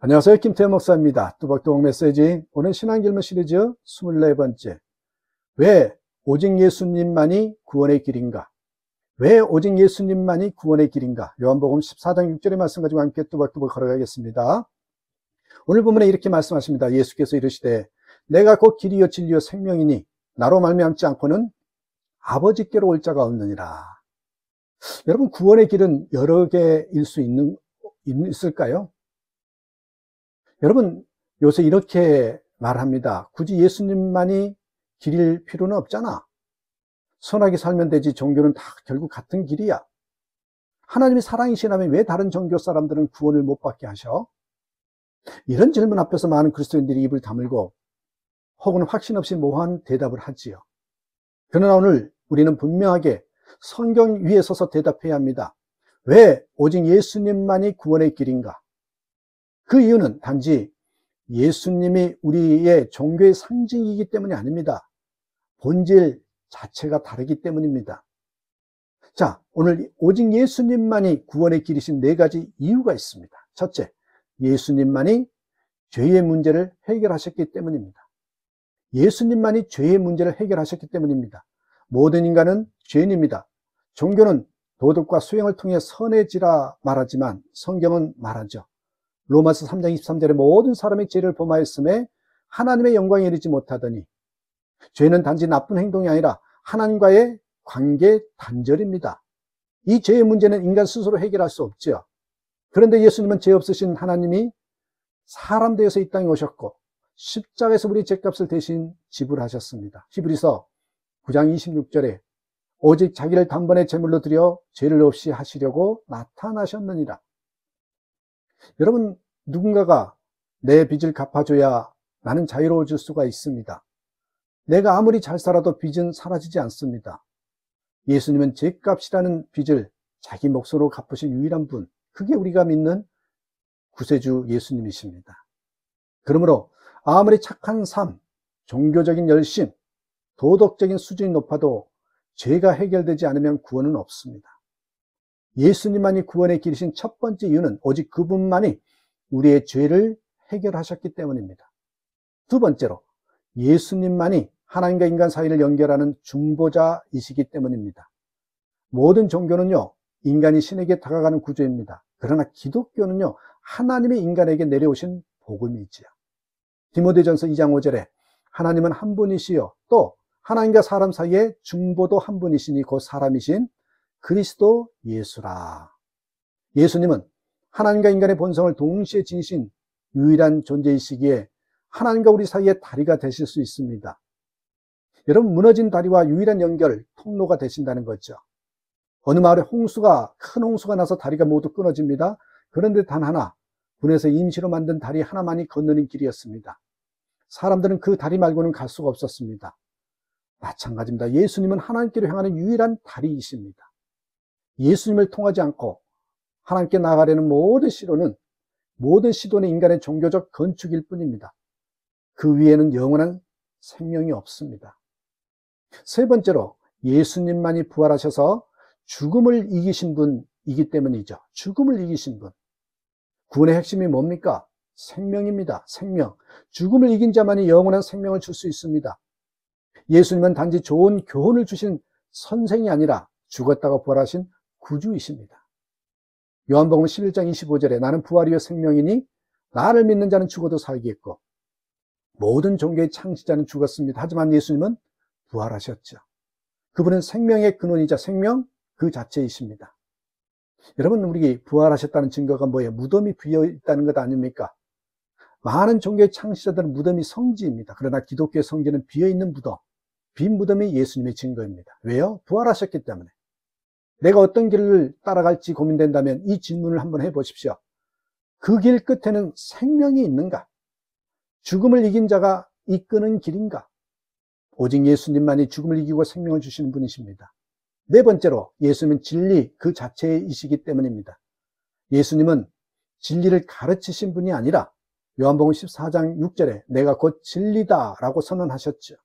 안녕하세요. 김태현 목사입니다. 뚜벅뚜벅 메시지. 오늘 신앙질문 시리즈 24번째. 왜 오직 예수님만이 구원의 길인가? 왜 오직 예수님만이 구원의 길인가? 요한복음 14장 6절의 말씀 가지고 함께 뚜벅뚜벅 걸어가겠습니다. 오늘 본문에 이렇게 말씀하십니다. 예수께서 이르시되 내가 곧 길이요 진리요 생명이니 나로 말미암지 않고는 아버지께로 올 자가 없느니라. 여러분, 구원의 길은 여러 개일 수 있을까요? 여러분, 요새 이렇게 말합니다. 굳이 예수님만이 길일 필요는 없잖아. 선하게 살면 되지. 종교는 다 결국 같은 길이야. 하나님이 사랑이시라면 왜 다른 종교 사람들은 구원을 못 받게 하셔? 이런 질문 앞에서 많은 그리스도인들이 입을 다물고 혹은 확신 없이 모호한 대답을 하지요. 그러나 오늘 우리는 분명하게 성경 위에 서서 대답해야 합니다. 왜 오직 예수님만이 구원의 길인가? 그 이유는 단지 예수님이 우리의 종교의 상징이기 때문이 아닙니다. 본질 자체가 다르기 때문입니다. 자, 오늘 오직 예수님만이 구원의 길이신 네 가지 이유가 있습니다. 첫째, 예수님만이 죄의 문제를 해결하셨기 때문입니다. 예수님만이 죄의 문제를 해결하셨기 때문입니다. 모든 인간은 죄인입니다. 종교는 도덕과 수행을 통해 선해지라 말하지만 성경은 말하죠. 로마서 3장 23절에 모든 사람의 죄를 범하였음에 하나님의 영광에 이르지 못하더니, 죄는 단지 나쁜 행동이 아니라 하나님과의 관계 단절입니다. 이 죄의 문제는 인간 스스로 해결할 수 없죠. 그런데 예수님은 죄 없으신 하나님이 사람 되어서 이 땅에 오셨고 십자가에서 우리 죄값을 대신 지불하셨습니다. 히브리서 9장 26절에 오직 자기를 단번에 제물로 드려 죄를 없이 하시려고 나타나셨느니라. 여러분, 누군가가 내 빚을 갚아줘야 나는 자유로워질 수가 있습니다. 내가 아무리 잘 살아도 빚은 사라지지 않습니다. 예수님은 죄값이라는 빚을 자기 몫으로 갚으신 유일한 분, 그게 우리가 믿는 구세주 예수님이십니다. 그러므로 아무리 착한 삶, 종교적인 열심, 도덕적인 수준이 높아도 죄가 해결되지 않으면 구원은 없습니다. 예수님만이 구원의 길이신 첫 번째 이유는 오직 그분만이 우리의 죄를 해결하셨기 때문입니다. 두 번째로, 예수님만이 하나님과 인간 사이를 연결하는 중보자이시기 때문입니다. 모든 종교는요, 인간이 신에게 다가가는 구조입니다. 그러나 기독교는요, 하나님이 인간에게 내려오신 복음이지요. 디모데전서 2장 5절에 하나님은 한 분이시요 또 하나님과 사람 사이에 중보도 한 분이시니 곧 사람이신 그리스도 예수라. 예수님은 하나님과 인간의 본성을 동시에 지니신 유일한 존재이시기에 하나님과 우리 사이의 다리가 되실 수 있습니다. 여러분, 무너진 다리와 유일한 연결, 통로가 되신다는 거죠. 어느 마을에 큰 홍수가 나서 다리가 모두 끊어집니다. 그런데 단 하나, 군에서 임시로 만든 다리 하나만이 건너는 길이었습니다. 사람들은 그 다리 말고는 갈 수가 없었습니다. 마찬가지입니다. 예수님은 하나님께로 향하는 유일한 다리이십니다. 예수님을 통하지 않고 하나님께 나아가려는 모든 시도는 인간의 종교적 건축일 뿐입니다. 그 위에는 영원한 생명이 없습니다. 세 번째로, 예수님만이 부활하셔서 죽음을 이기신 분이기 때문이죠. 죽음을 이기신 분. 구원의 핵심이 뭡니까? 생명입니다. 생명. 죽음을 이긴 자만이 영원한 생명을 줄 수 있습니다. 예수님은 단지 좋은 교훈을 주신 선생이 아니라 죽었다가 부활하신 구주이십니다. 요한복음 11장 25절에 나는 부활이요 생명이니 나를 믿는 자는 죽어도 살겠고 모든 종교의 창시자는 죽었습니다. 하지만 예수님은 부활하셨죠. 그분은 생명의 근원이자 생명 그 자체이십니다. 여러분, 우리 부활하셨다는 증거가 뭐예요? 무덤이 비어 있다는 것 아닙니까? 많은 종교의 창시자들은 무덤이 성지입니다. 그러나 기독교의 성지는 비어있는 무덤, 빈 무덤이 예수님의 증거입니다. 왜요? 부활하셨기 때문에. 내가 어떤 길을 따라갈지 고민된다면 이 질문을 한번 해보십시오. 그 길 끝에는 생명이 있는가? 죽음을 이긴 자가 이끄는 길인가? 오직 예수님만이 죽음을 이기고 생명을 주시는 분이십니다. 네 번째로, 예수님은 진리 그 자체이시기 때문입니다. 예수님은 진리를 가르치신 분이 아니라 요한복음 14장 6절에 내가 곧 진리다 라고 선언하셨죠.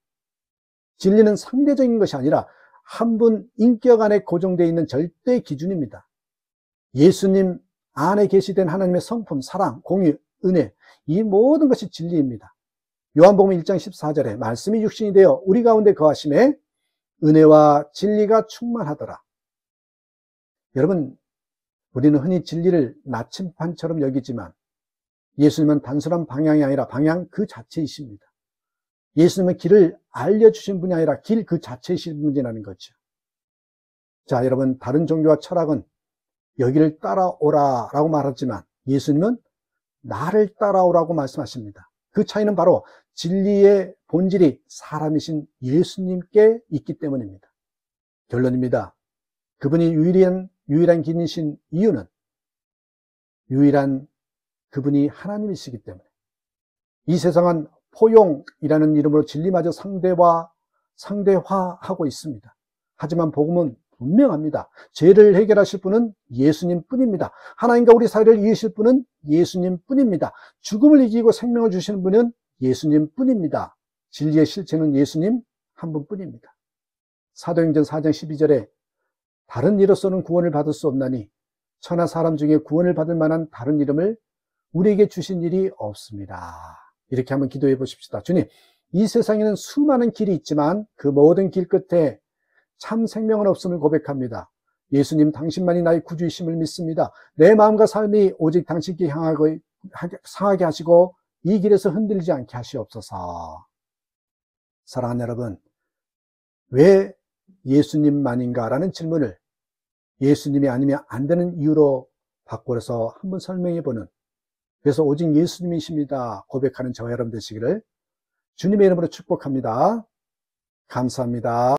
진리는 상대적인 것이 아니라 한 분 인격 안에 고정되어 있는 절대 기준입니다. 예수님 안에 계시된 하나님의 성품, 사랑, 공의, 은혜, 이 모든 것이 진리입니다. 요한복음 1장 14절에 말씀이 육신이 되어 우리 가운데 거하심에 은혜와 진리가 충만하더라. 여러분, 우리는 흔히 진리를 나침반처럼 여기지만 예수님은 단순한 방향이 아니라 방향 그 자체이십니다. 예수님은 길을 알려주신 분이 아니라 길 그 자체이신 분이라는 거죠. 자, 여러분, 다른 종교와 철학은 여기를 따라오라 라고 말하지만 예수님은 나를 따라오라고 말씀하십니다. 그 차이는 바로 진리의 본질이 사람이신 예수님께 있기 때문입니다. 결론입니다. 그분이 유일한 길이신 이유는 그분이 하나님이시기 때문에. 이 세상은 포용이라는 이름으로 진리마저 상대화하고 있습니다. 하지만 복음은 분명합니다. 죄를 해결하실 분은 예수님 뿐입니다. 하나님과 우리 사이를 이으실 분은 예수님 뿐입니다. 죽음을 이기고 생명을 주시는 분은 예수님 뿐입니다. 진리의 실체는 예수님 한 분뿐입니다. 사도행전 4장 12절에 다른 이로서는 구원을 받을 수 없나니 천하 사람 중에 구원을 받을 만한 다른 이름을 우리에게 주신 일이 없습니다. 이렇게 한번 기도해 보십시다. 주님, 이 세상에는 수많은 길이 있지만 그 모든 길 끝에 참 생명은 없음을 고백합니다. 예수님, 당신만이 나의 구주이심을 믿습니다. 내 마음과 삶이 오직 당신께 상하게 하시고 이 길에서 흔들리지 않게 하시옵소서. 사랑하는 여러분, 왜 예수님만인가라는 질문을 예수님이 아니면 안 되는 이유로 바꿔서 한번 설명해 보는, 그래서 오직 예수님이십니다 고백하는 저와 여러분 되시기를 주님의 이름으로 축복합니다. 감사합니다.